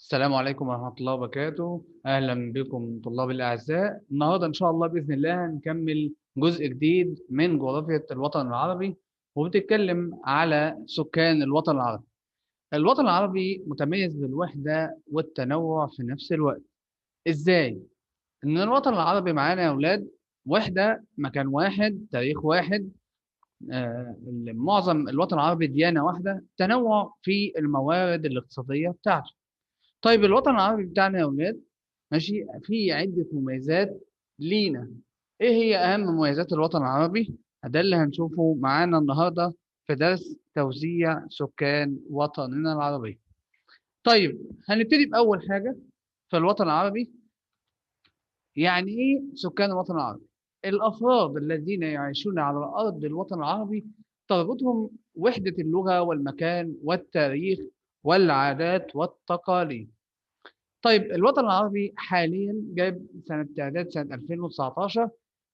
السلام عليكم ورحمة الله وبركاته. أهلا بكم طلاب الأعزاء. النهاردة إن شاء الله بإذن الله هنكمل جزء جديد من جغرافية الوطن العربي، وبتتكلم على سكان الوطن العربي. الوطن العربي متميز بالوحدة والتنوع في نفس الوقت. إزاي؟ إن الوطن العربي معانا يا أولاد وحدة، مكان واحد، تاريخ واحد. معظم الوطن العربي ديانة واحدة، تنوع في الموارد الاقتصادية بتاعته. طيب الوطن العربي بتاعنا يا أولاد ماشي في عدة مميزات لينا. ايه هي اهم مميزات الوطن العربي؟ ده اللي هنشوفه معانا النهارده في درس توزيع سكان وطننا العربي. طيب هنبتدي بأول حاجة في الوطن العربي. يعني ايه سكان الوطن العربي؟ الأفراد الذين يعيشون على أرض الوطن العربي تربطهم وحدة اللغة والمكان والتاريخ والعادات والتقاليد. طيب الوطن العربي حاليا جايب سنة تعداد سنة 2019،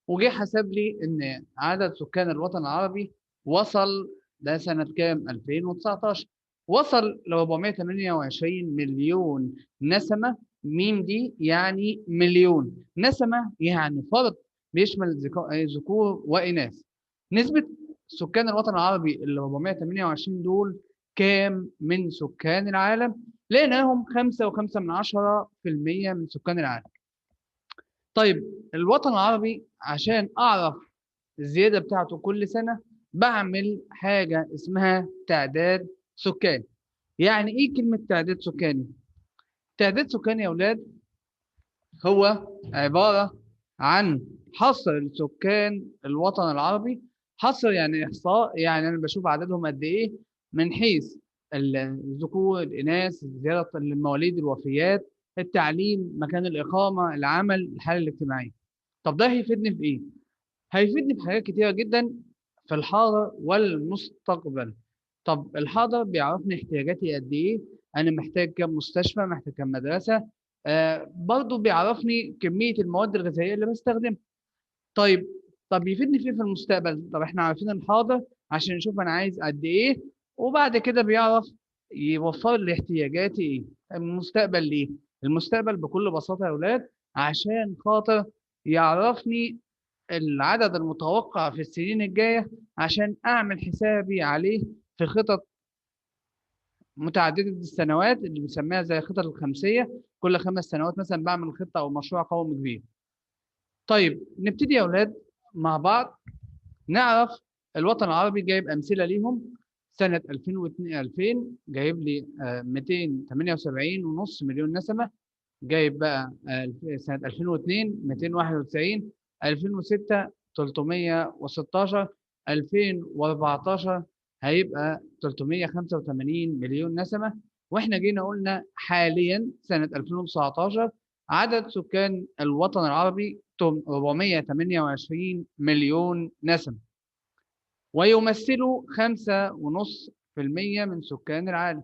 وجه حسب لي إن عدد سكان الوطن العربي وصل، ده سنة كام؟ 2019، وصل ل 428 مليون نسمة. ميم دي يعني مليون، نسمة يعني فرد بيشمل ذكور وإناث. نسبة سكان الوطن العربي ال 428 دول كام من سكان العالم؟ لقيناهم 5.5% من سكان العالم. طيب الوطن العربي عشان أعرف الزيادة بتاعته كل سنة بعمل حاجة اسمها تعداد سكاني. يعني إيه كلمة تعداد سكاني؟ تعداد سكاني يا أولاد هو عبارة عن حصر سكان الوطن العربي. حصر يعني إحصاء، يعني أنا بشوف عددهم قد إيه من حيث الذكور، الإناث، زيادة المواليد، الوفيات، التعليم، مكان الإقامة، العمل، الحالة الاجتماعية. طب ده هيفيدني في إيه؟ هيفيدني في حاجات كتيرة جدا في الحاضر والمستقبل. طب الحاضر بيعرفني احتياجاتي قد ايه، انا محتاج كام مستشفى، محتاج كام مدرسة. برضو بيعرفني كمية المواد الغذائية اللي بستخدمها. طيب طب يفيدني في إيه في المستقبل؟ طب احنا عارفين الحاضر عشان نشوف انا عايز قد ايه، وبعد كده بيعرف يوفر لي احتياجاتي ايه. المستقبل ليه؟ المستقبل بكل بساطة يا اولاد عشان خاطر يعرفني العدد المتوقع في السنين الجاية، عشان أعمل حسابي عليه في خطط متعددة السنوات اللي بنسميها زي خطط الخمسية. كل 5 سنوات مثلا بعمل خطة أو مشروع قومي كبير. طيب نبتدي يا أولاد مع بعض نعرف الوطن العربي. جايب أمثلة ليهم. سنة 2002 2000 جايب لي 278.5 مليون نسمة. جايب بقى سنة 2002 291، 2006 316، 2014 هيبقى 385 مليون نسمة. واحنا جينا قلنا حاليا سنة 2019 عدد سكان الوطن العربي 428 مليون نسمة، ويمثلوا 5.5% من سكان العالم.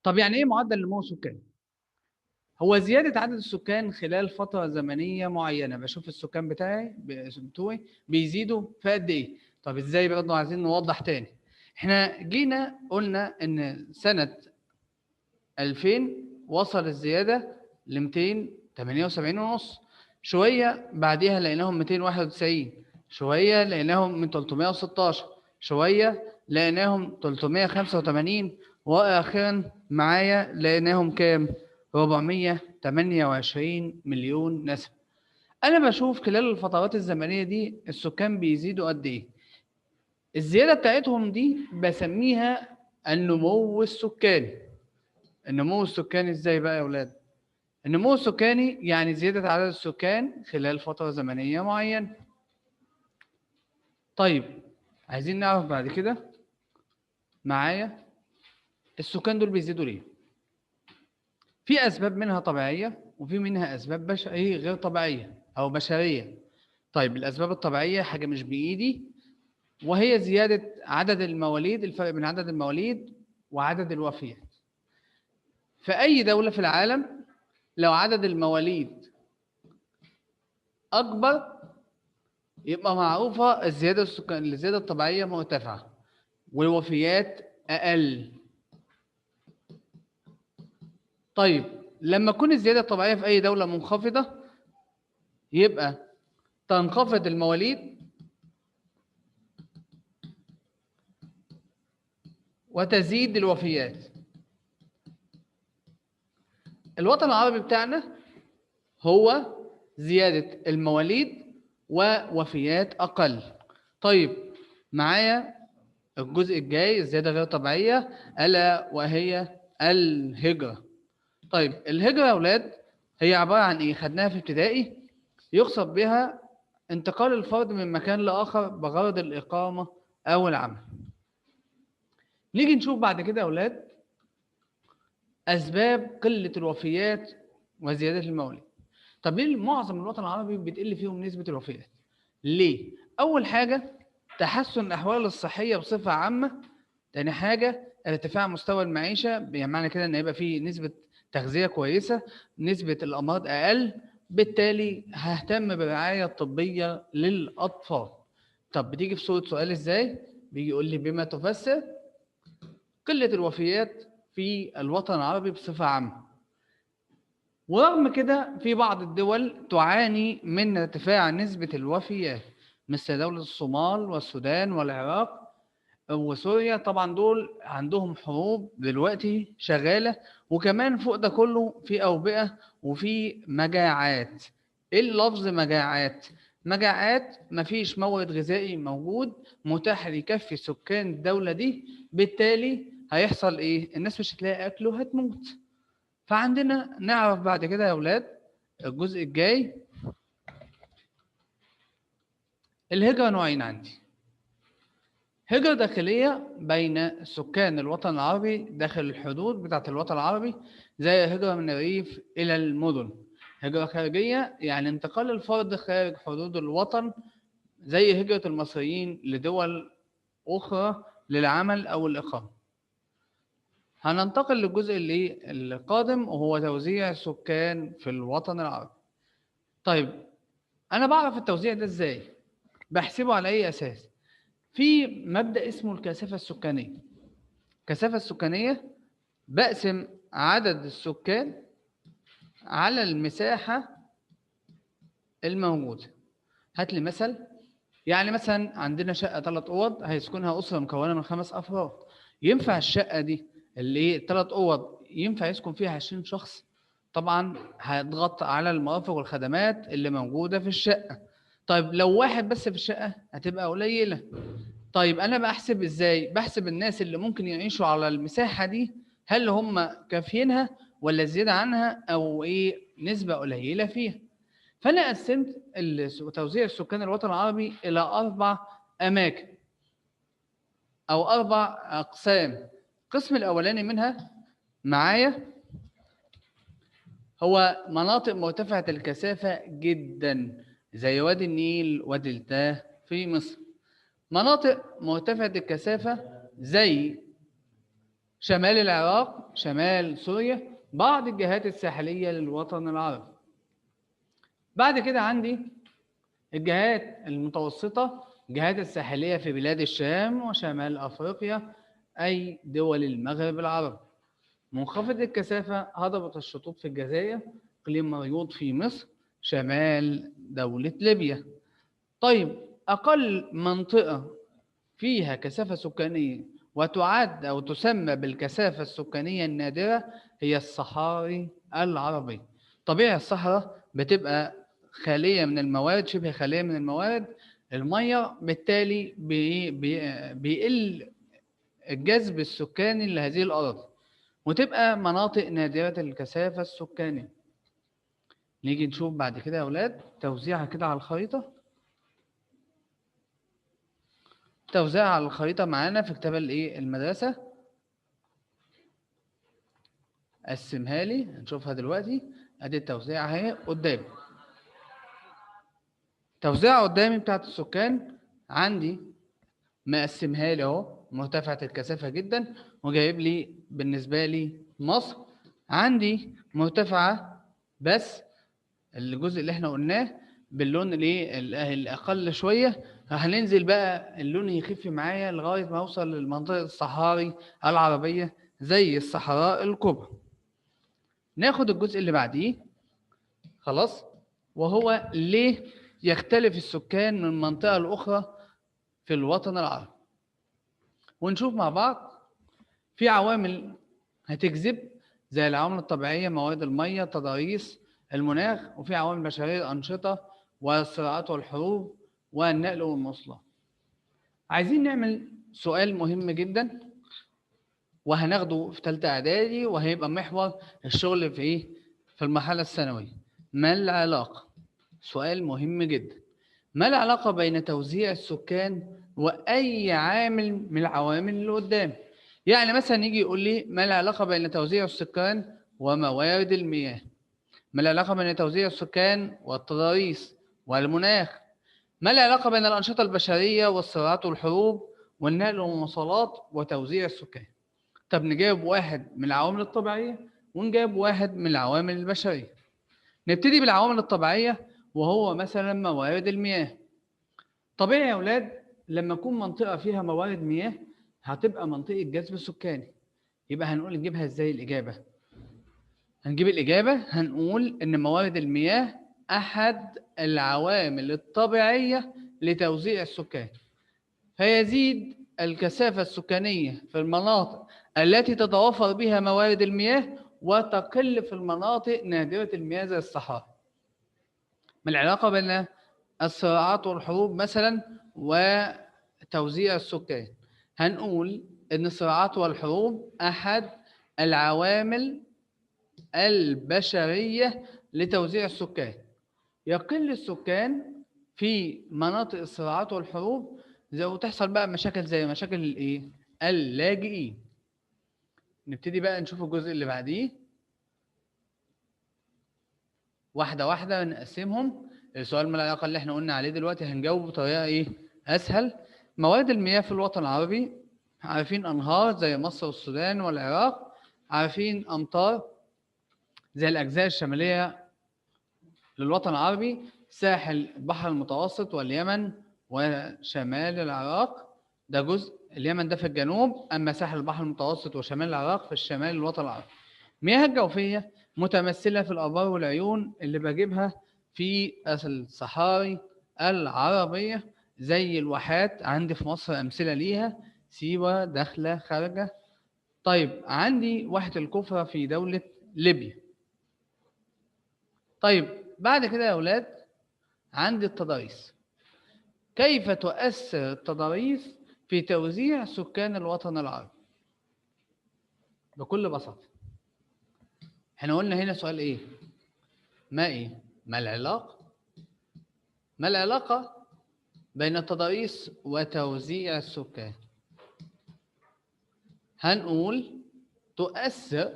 طب يعني ايه معدل نمو السكاني؟ هو زيادة عدد السكان خلال فترة زمنية معينة. بشوف السكان بتوعي بيزيدوا في قد إيه. طب إزاي؟ برضه عايزين نوضح تاني. إحنا جينا قلنا إن سنة 2000 وصل الزيادة ل 278.5. شوية بعديها لقيناهم 291، شوية لقيناهم من 316، شوية لقيناهم 385، وأخيرا معايا لقيناهم كام؟ 428 مليون نسمة. أنا بشوف خلال الفترات الزمنية دي السكان بيزيدوا قد إيه. الزيادة بتاعتهم دي بسميها النمو السكاني. النمو السكاني إزاي بقى يا أولاد؟ النمو السكاني يعني زيادة عدد السكان خلال فترة زمنية معينة. طيب عايزين نعرف بعد كده معايا السكان دول بيزيدوا ليه؟ في أسباب منها طبيعية وفي منها أسباب غير طبيعية أو بشرية. طيب الأسباب الطبيعية حاجة مش بإيدي، وهي زيادة عدد المواليد، الفرق بين عدد المواليد وعدد الوفيات. في أي دولة في العالم لو عدد المواليد أكبر يبقى معروفة الزيادة الطبيعية مرتفعة والوفيات أقل. طيب لما تكون الزيادة الطبيعية في أي دولة منخفضة يبقى تنخفض المواليد وتزيد الوفيات. الوطن العربي بتاعنا هو زيادة المواليد ووفيات أقل. طيب معايا الجزء الجاي الزيادة غير طبيعية ألا وهي الهجرة. طيب الهجرة يا أولاد هي عبارة عن إيه؟ خدناها في ابتدائي. يقصد بها انتقال الفرد من مكان لآخر بغرض الإقامة أو العمل. نيجي نشوف بعد كده يا أولاد أسباب قلة الوفيات وزيادة المواليد. طب ليه معظم الوطن العربي بتقل فيهم نسبة الوفيات؟ ليه؟ أول حاجة تحسن الأحوال الصحية بصفة عامة. تاني حاجة ارتفاع مستوى المعيشة، يعني معنى كده إن يبقى فيه نسبة تغذية كويسة، نسبة الأمراض أقل، بالتالي ههتم بالرعاية الطبية للأطفال. طب بتيجي في صورة سؤال إزاي؟ بيجي يقول لي بما تفسر قلة الوفيات في الوطن العربي بصفة عامة. ورغم كده في بعض الدول تعاني من ارتفاع نسبة الوفيات مثل دولة الصومال والسودان والعراق وسوريا. طبعا دول عندهم حروب دلوقتي شغالة، وكمان فوق ده كله في أوبئة وفي مجاعات. إيه اللفظ مجاعات؟ مجاعات مفيش مورد غذائي موجود متاح يكفي سكان الدولة دي، بالتالي هيحصل إيه؟ الناس مش هتلاقي أكل وهتموت. فعندنا نعرف بعد كده يا أولاد الجزء الجاي الهجرة نوعين عندي. هجرة داخلية بين سكان الوطن العربي داخل الحدود بتاعة الوطن العربي زي الهجرة من الريف إلى المدن. هجرة خارجية يعني انتقال الفرد خارج حدود الوطن زي هجرة المصريين لدول أخرى للعمل أو الإقامة. هننتقل للجزء القادم وهو توزيع السكان في الوطن العربي. طيب أنا بعرف التوزيع ده إزاي؟ بحسبه على أي أساس؟ في مبدأ اسمه الكثافة السكانية. الكثافة السكانية بقسم عدد السكان على المساحة الموجودة. هات لي مثل. يعني مثلا عندنا شقة 3 أوض هيسكنها أسرة مكونة من 5 أفراد. ينفع الشقة دي اللي هي 3 أوض ينفع يسكن فيها 20 شخص؟ طبعا هيضغط على المرافق والخدمات اللي موجودة في الشقة. طيب لو واحد بس في الشقة هتبقى قليلة. طيب أنا بحسب إزاي؟ بحسب الناس اللي ممكن يعيشوا على المساحة دي هل هم كافيينها ولا زيادة عنها أو إيه نسبة قليلة فيها. فأنا قسمت توزيع السكان الوطن العربي إلى 4 أماكن أو 4 أقسام. القسم الأولاني منها معايا هو مناطق مرتفعة الكثافة جدا زي وادي النيل ودلتاه في مصر. مناطق مرتفعة الكثافة زي شمال العراق، شمال سوريا، بعض الجهات الساحلية للوطن العربي. بعد كده عندي الجهات المتوسطة، الجهات الساحلية في بلاد الشام وشمال أفريقيا أي دول المغرب العربي. منخفض الكثافة هضبة الشطوط في الجزائر، إقليم مريوط في مصر، شمال دولة ليبيا. طيب أقل منطقة فيها كثافة سكانية وتعد أو تسمى بالكثافة السكانية النادرة هي الصحاري العربية. طبيعي الصحراء بتبقى خالية من الموارد، شبه خالية من الموارد المية، بالتالي بيقل الجذب السكاني لهذه الأرض وتبقى مناطق نادرة الكثافة السكانية. نيجي نشوف بعد كده يا أولاد توزيعها كده على الخريطة. توزيعها على الخريطة معانا في كتاب المدرسة. قسمها لي نشوفها دلوقتي. ادي التوزيع اهي قدامي. توزيع قدامي بتاعت السكان عندي مقسمها لي اهو مرتفعة الكثافة جدا وجايب لي بالنسبة لي مصر عندي مرتفعة بس الجزء اللي احنا قلناه باللون الاقل شوية. هننزل بقى اللون يخف معايا لغاية ما اوصل للمنطقة الصحاري العربية زي الصحراء الكبرى. ناخد الجزء اللي بعديه. خلاص. وهو ليه يختلف السكان من منطقة لأخرى في الوطن العربي، ونشوف مع بعض. في عوامل هتجذب زي العوامل الطبيعية، مواد المية، تضاريس المناخ، وفي عوامل بشرية، الأنشطة والصراعات والحروب والنقل والمواصلات. عايزين نعمل سؤال مهم جدا وهناخده في ثالثة إعدادي، وهيبقى محور الشغل في إيه؟ في المرحلة الثانوية. ما العلاقة؟ سؤال مهم جدا. ما العلاقة بين توزيع السكان وأي عامل من العوامل اللي قدام؟ يعني مثلا يجي يقول لي ما العلاقة بين توزيع السكان وموارد المياه؟ ما العلاقة بين توزيع السكان والتضاريس والمناخ؟ ما العلاقة بين الأنشطة البشرية والصراعات والحروب والنقل والمواصلات وتوزيع السكان؟ طب نجاوب واحد من العوامل الطبيعية ونجاوب واحد من العوامل البشرية. نبتدي بالعوامل الطبيعية، وهو مثلا موارد المياه. طبيعي يا أولاد لما تكون منطقة فيها موارد مياه هتبقى منطقة جذب سكاني. يبقى هنقول نجيبها ازاي الإجابة؟ هنجيب الإجابة هنقول إن موارد المياه أحد العوامل الطبيعية لتوزيع السكان، فيزيد الكثافة السكانية في المناطق التي تتوفر بها موارد المياه وتقل في المناطق نادرة المياه زي الصحراء. ما العلاقة بين الصراعات والحروب مثلا وتوزيع السكان؟ هنقول إن الصراعات والحروب أحد العوامل البشرية لتوزيع السكان. يقل السكان في مناطق الصراعات والحروب وتحصل بقى مشاكل زي مشاكل الايه؟ اللاجئين. نبتدي بقى نشوف الجزء اللي بعديه واحدة واحدة نقسمهم. السؤال ما العلاقة اللي احنا قلنا عليه دلوقتي هنجاوب بطريقة ايه؟ أسهل. موارد المياه في الوطن العربي، عارفين أنهار زي مصر والسودان والعراق، عارفين أمطار زي الأجزاء الشمالية للوطن العربي، ساحل البحر المتوسط واليمن وشمال العراق. ده جزء اليمن ده في الجنوب، أما ساحل البحر المتوسط وشمال العراق في الشمال الوطن العربي. المياه الجوفية متمثلة في الآبار والعيون اللي بجيبها في الصحاري العربية زي الواحات. عندي في مصر أمثلة ليها، سيوة، داخلة، خارجة. طيب عندي واحة الكفرة في دولة ليبيا. طيب بعد كده يا أولاد عندي التضاريس. كيف تؤثر التضاريس في توزيع سكان الوطن العربي؟ بكل بساطة احنا قلنا هنا سؤال ايه؟ ما العلاقة؟ ما العلاقة بين التضاريس وتوزيع السكان؟ هنقول تؤثر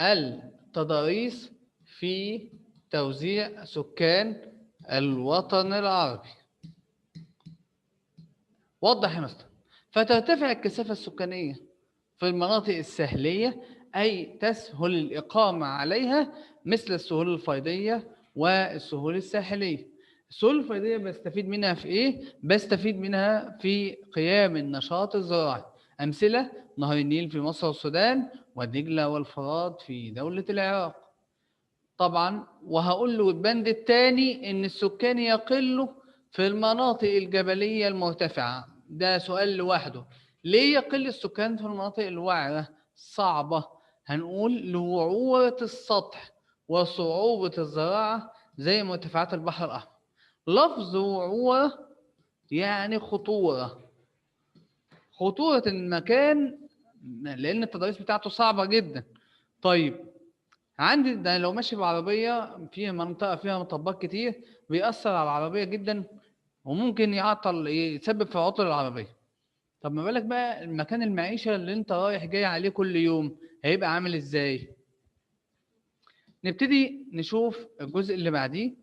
التضاريس في توزيع سكان الوطن العربي. وضح يا مستر. فترتفع الكثافة السكانية في المناطق الساحلية، أي تسهل الإقامة عليها، مثل السهول الفيضية والسهول الساحلية. السهول الفيضية بستفيد منها في إيه؟ بستفيد منها في قيام النشاط الزراعي. أمثلة نهر النيل في مصر والسودان، ودجلة والفرات في دولة العراق. طبعا وهقول له البند الثاني إن السكان يقلوا في المناطق الجبلية المرتفعة. ده سؤال لوحده. ليه يقل السكان في المناطق الوعرة صعبة؟ هنقول لوعورة السطح وصعوبة الزراعة زي مرتفعات البحر الأحمر. لفظ وعورة يعني خطورة المكان، لأن التضاريس بتاعته صعبة جدا. طيب عندي ده لو ماشي بعربية في منطقة فيها مطبات كتير بيأثر على العربية جدا وممكن يعطل يسبب في عطل العربية. طب ما بالك بقى المكان المعيشة اللي انت رايح جاي عليه كل يوم هيبقى عامل ازاي؟ نبتدي نشوف الجزء اللي بعديه.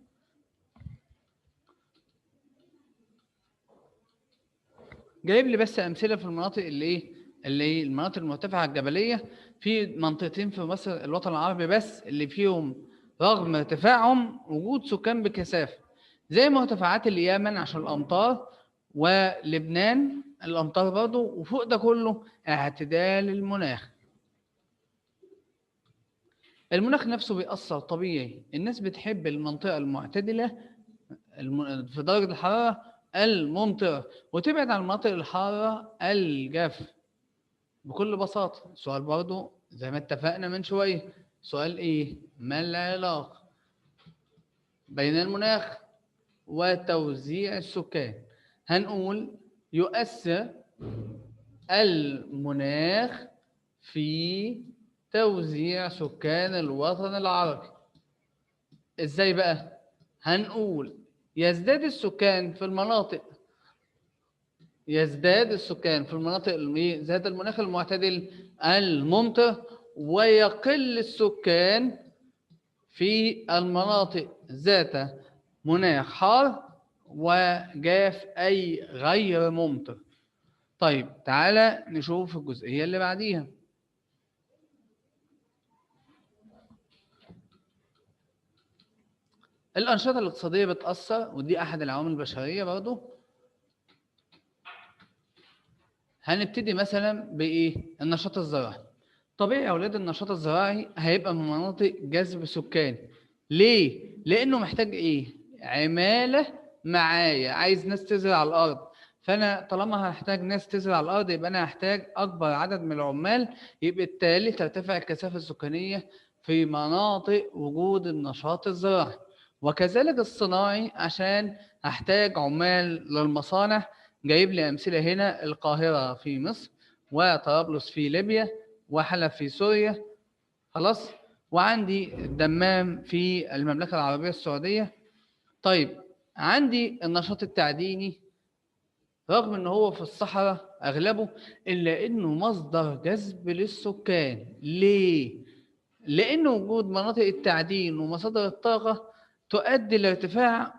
جايب لي بس امثله في المناطق اللي المناطق المرتفعه الجبليه. في منطقتين في مصر الوطن العربي بس اللي فيهم رغم ارتفاعهم وجود سكان بكثافه، زي مرتفعات اليمن عشان الامطار، ولبنان الامطار برضه، وفوق ده كله اعتدال المناخ. المناخ نفسه بيأثر طبيعي، الناس بتحب المنطقة المعتدلة في درجة الحرارة الممطرة، وتبعد عن مناطق الحارة الجافة. بكل بساطة سؤال برضو زي ما اتفقنا من شوية، سؤال ايه؟ ما العلاقة بين المناخ وتوزيع السكان؟ هنقول يؤثر المناخ في توزيع سكان الوطن العربي. ازاي بقى؟ هنقول يزداد السكان في المناطق ذات المناخ المعتدل الممطر، ويقل السكان في المناطق ذات مناخ حار وجاف أي غير ممطر. طيب تعالى نشوف الجزئية اللي بعديها. الأنشطة الاقتصادية بتأثر، ودي أحد العوامل البشرية برضو. هنبتدي مثلا بإيه؟ النشاط الزراعي. طبيعي يا أولاد النشاط الزراعي هيبقى من مناطق جذب سكان. ليه؟ لأنه محتاج إيه؟ عمالة معايا، عايز ناس تزرع الأرض. فأنا طالما هحتاج ناس تزرع الأرض يبقى أنا هحتاج أكبر عدد من العمال، يبقى بالتالي ترتفع الكثافة السكانية في مناطق وجود النشاط الزراعي. وكذلك الصناعي عشان هحتاج عمال للمصانع. جايب لي أمثلة هنا: القاهرة في مصر، وطرابلس في ليبيا، وحلب في سوريا، خلاص، وعندي الدمام في المملكة العربية السعودية. طيب عندي النشاط التعديني، رغم ان هو في الصحراء اغلبه، الا انه مصدر جذب للسكان. ليه؟ لان وجود مناطق التعدين ومصادر الطاقة تؤدي لارتفاع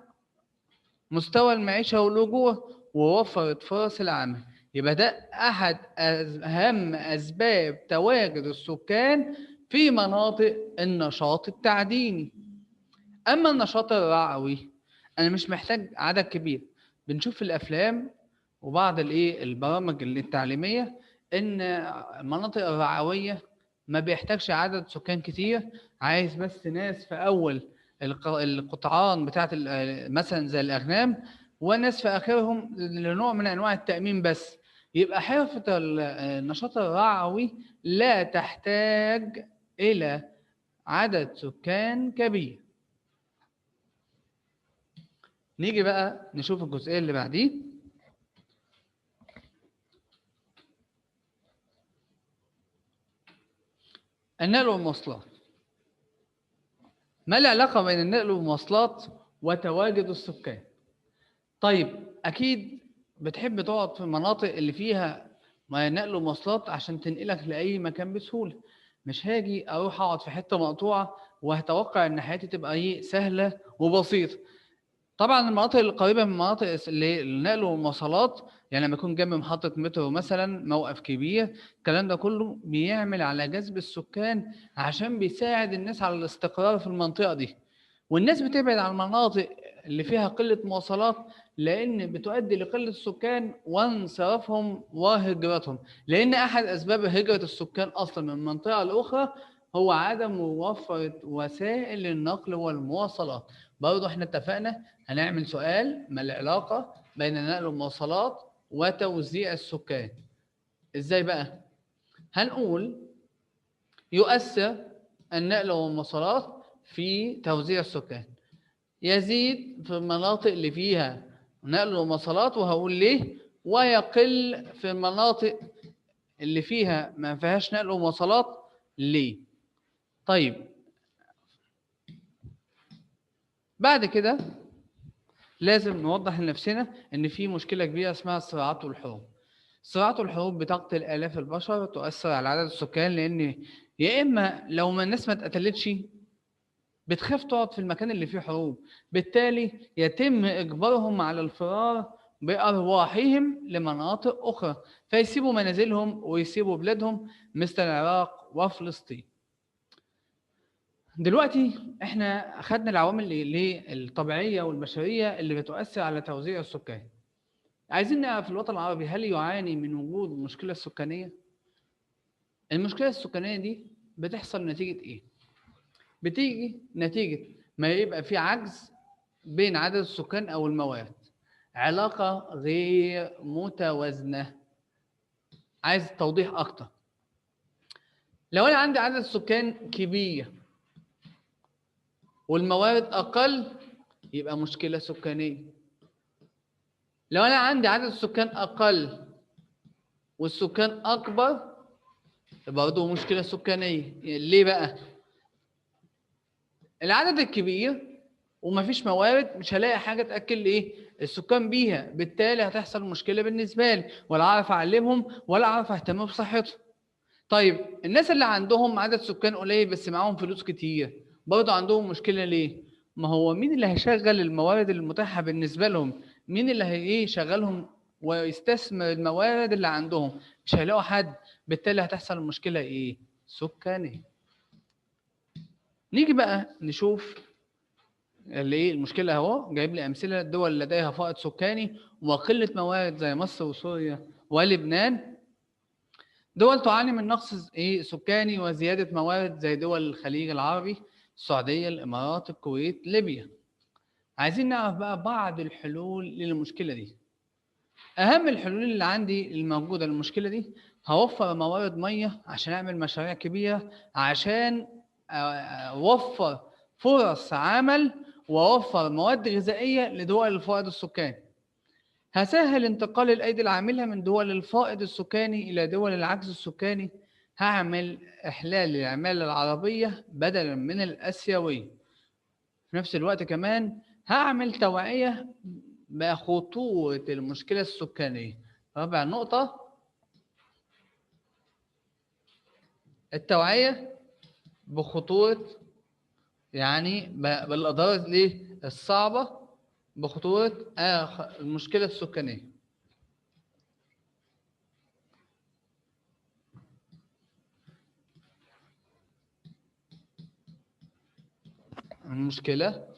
مستوى المعيشة والأجور، ووفرت فرص العمل. يبقى ده أحد أهم أسباب تواجد السكان في مناطق النشاط التعديني. أما النشاط الرعوي، أنا مش محتاج عدد كبير. بنشوف في الأفلام وبعض البرامج التعليمية إن المناطق الرعوية ما بيحتاجش عدد سكان كتير، عايز بس ناس في أول القطعان بتاعت مثلا زي الأغنام، وناس في آخرهم لنوع من أنواع التأمين بس. يبقى حرفة النشاط الرعوي لا تحتاج إلى عدد سكان كبير. نيجي بقى نشوف الجزئية اللي بعديه. النقل والمواصلات. ما العلاقة بين النقل والمواصلات وتواجد السكان؟ طيب أكيد بتحب تقعد في المناطق اللي فيها نقل ومواصلات عشان تنقلك لأي مكان بسهولة. مش هاجي أروح أقعد في حتة مقطوعة وهتوقع إن حياتي تبقى سهلة وبسيطة. طبعا المناطق القريبة من مناطق النقل والمواصلات، يعني لما يكون جنب محطة مترو مثلا، موقف كبير، الكلام ده كله بيعمل على جذب السكان عشان بيساعد الناس على الاستقرار في المنطقة دي. والناس بتبعد عن المناطق اللي فيها قلة مواصلات، لأن بتؤدي لقلة السكان وانصرافهم وهجرتهم. لأن أحد أسباب هجرة السكان أصلا من منطقة لأخرى هو عدم موفرة وسائل النقل والمواصلات. برضه احنا اتفقنا هنعمل سؤال: ما العلاقة بين النقل والمواصلات وتوزيع السكان؟ ازاي بقى؟ هنقول يؤثر النقل والمواصلات في توزيع السكان. يزيد في المناطق اللي فيها نقل ومواصلات، وهقول ليه، ويقل في المناطق اللي فيها ما فيهاش نقل ومواصلات. ليه؟ طيب بعد كده لازم نوضح لنفسنا ان في مشكله كبيره اسمها الصراعات والحروب. الصراعات والحروب بتقتل آلاف البشر، تؤثر على عدد السكان، لان يا اما لو ما الناس ما اتقتلتش بتخاف تقعد في المكان اللي فيه حروب، بالتالي يتم اجبارهم على الفرار بارواحهم لمناطق اخرى، فيسيبوا منازلهم ويسيبوا بلادهم مثل العراق وفلسطين. دلوقتي احنا اخذنا العوامل الطبيعيه والبشريه اللي بتؤثر على توزيع السكان. عايزين نعرف الوطن العربي هل يعاني من وجود مشكلة سكانية؟ المشكلة السكانية دي بتحصل نتيجة إيه؟ بتيجي نتيجة ما يبقى في عجز بين عدد السكان أو الموارد، علاقة غير متوازنة. عايز توضيح أكتر. لو أنا عندي عدد سكان كبير والموارد أقل يبقى مشكلة سكانية. لو أنا عندي عدد السكان أقل والسكان أكبر برضه مشكلة سكانية. ليه بقى؟ العدد الكبير ومفيش موارد مش هلاقي حاجة تأكل إيه؟ السكان بيها، بالتالي هتحصل مشكلة بالنسبة لي، ولا أعرف أعلمهم ولا أعرف أهتم بصحتهم. طيب الناس اللي عندهم عدد سكان قليل بس معاهم فلوس كتير برضه عندهم مشكلة. ليه؟ ما هو مين اللي هيشغل الموارد المتاحة بالنسبة لهم؟ مين اللي هيشغلهم ويستثمر الموارد اللي عندهم؟ مش هيلاقوا حد، بالتالي هتحصل مشكلة ايه؟ سكانية. نيجي بقى نشوف اللي ايه المشكلة. اهو جايب لي امثلة دول لديها فائض سكاني وقلة موارد زي مصر وسوريا ولبنان. دول تعاني من نقص سكاني وزيادة موارد زي دول الخليج العربي، السعودية، الإمارات، الكويت، ليبيا. عايزين نعرف بقى بعض الحلول للمشكلة دي. أهم الحلول اللي عندي الموجودة للمشكلة دي، هوفر موارد مية عشان أعمل مشاريع كبيرة، عشان أوفر فرص عمل وأوفر مواد غذائية لدول الفائض السكاني. هسهل انتقال الأيدي العاملة من دول الفائض السكاني إلى دول العجز السكاني. هعمل إحلال للعمالة العربية بدلا من الآسيوية. في نفس الوقت كمان هعمل توعية بخطورة المشكلة السكانية. رابع نقطة، التوعية بخطورة، يعني بالأضرار الصعبة بخطورة المشكلة السكانية. المشكلة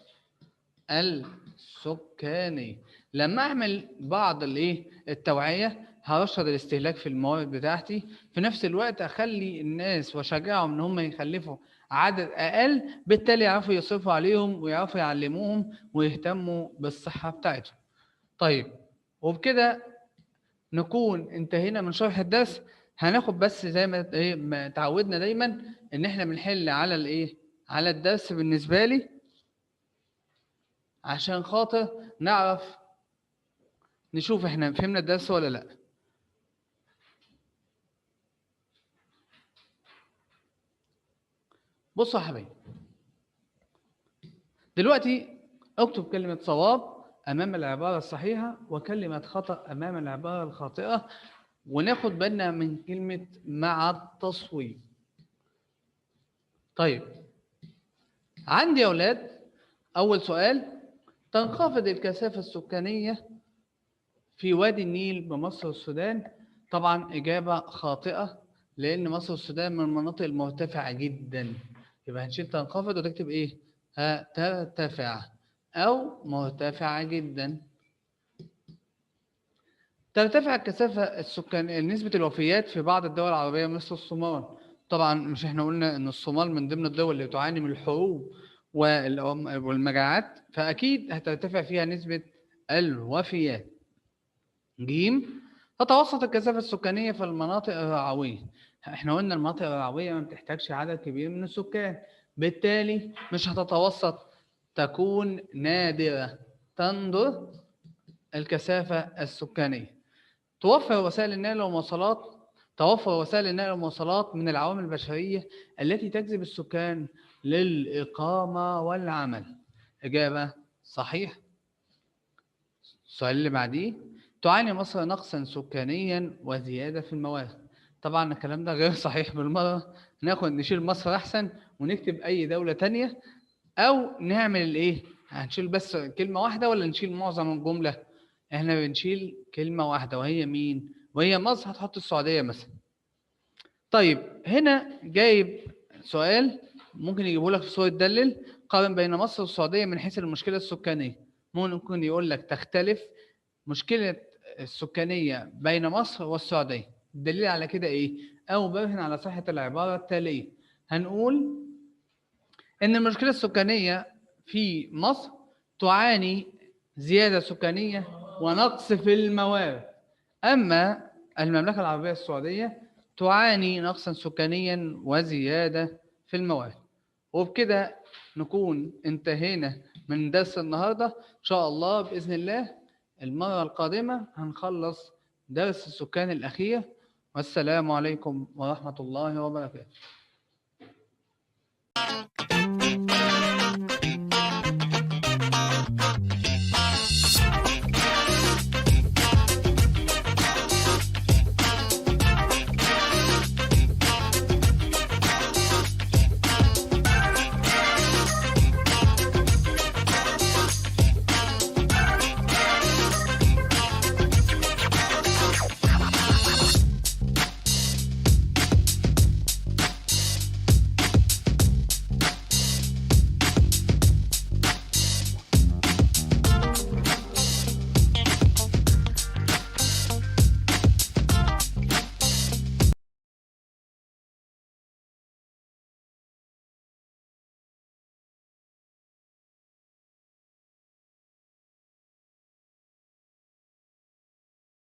السكاني. لما اعمل بعض التوعيه هرشد الاستهلاك في الموارد بتاعتي، في نفس الوقت اخلي الناس واشجعهم ان هم يخلفوا عدد اقل، بالتالي يعرفوا يصرفوا عليهم ويعرفوا يعلموهم ويهتموا بالصحه بتاعتهم. طيب وبكده نكون انتهينا من شرح الدرس. هناخد بس زي ما تعودنا دايما ان احنا بنحل على على الدرس بالنسبه لي، عشان خاطر نعرف نشوف احنا فهمنا الدرس ولا لا. بصوا يا حبايبي، دلوقتي اكتب كلمة صواب أمام العبارة الصحيحة وكلمة خطأ أمام العبارة الخاطئة، وناخد بالنا من كلمة مع التصويب. طيب عندي يا أولاد أول سؤال، تنخفض الكثافة السكانية في وادي النيل بمصر والسودان. طبعا إجابة خاطئة، لأن مصر والسودان من المناطق المرتفعة جدا. يبقى هنشيل تنخفض وتكتب إيه؟ ترتفع أو مرتفعة جدا. ترتفع الكثافة السكانية، نسبة الوفيات في بعض الدول العربية مثل الصومال. طبعا مش احنا قلنا ان الصومال من ضمن الدول اللي تعاني من الحروب والمجاعات، فأكيد هترتفع فيها نسبة الوفيات. جيم، تتوسط الكثافة السكانية في المناطق الرعوية. احنا قلنا المناطق الرعوية ما بتحتاجش عدد كبير من السكان، بالتالي مش هتتوسط، تكون نادرة. تندر الكثافة السكانية. توفر وسائل النقل والمواصلات. توفر وسائل النقل والمواصلات من العوامل البشرية التي تجذب السكان للإقامة والعمل. إجابة صحيح. السؤال اللي بعديه، تعاني مصر نقصا سكانيا وزيادة في الموارد. طبعا الكلام ده غير صحيح بالمرة. نشيل مصر أحسن ونكتب أي دولة تانية، أو نعمل هنشيل بس كلمة واحدة ولا نشيل معظم الجملة؟ احنا بنشيل كلمة واحدة وهي مين؟ وهي مصر. هتحط السعودية مثلا. طيب هنا جايب سؤال ممكن يجيبه لك في صورة دلل، قارن بين مصر والسعودية من حيث المشكلة السكانية. ممكن يقول لك تختلف مشكلة السكانية بين مصر والسعودية. الدليل على كده ايه؟ او برهن على صحة العبارة التالية. هنقول إن المشكلة السكانية في مصر تعاني زيادة سكانية ونقص في الموارد، أما المملكة العربية السعودية تعاني نقصا سكانيا وزيادة في الموارد. وبكده نكون انتهينا من درس النهاردة. إن شاء الله بإذن الله المرة القادمة هنخلص درس السكان الأخير. والسلام عليكم ورحمة الله وبركاته.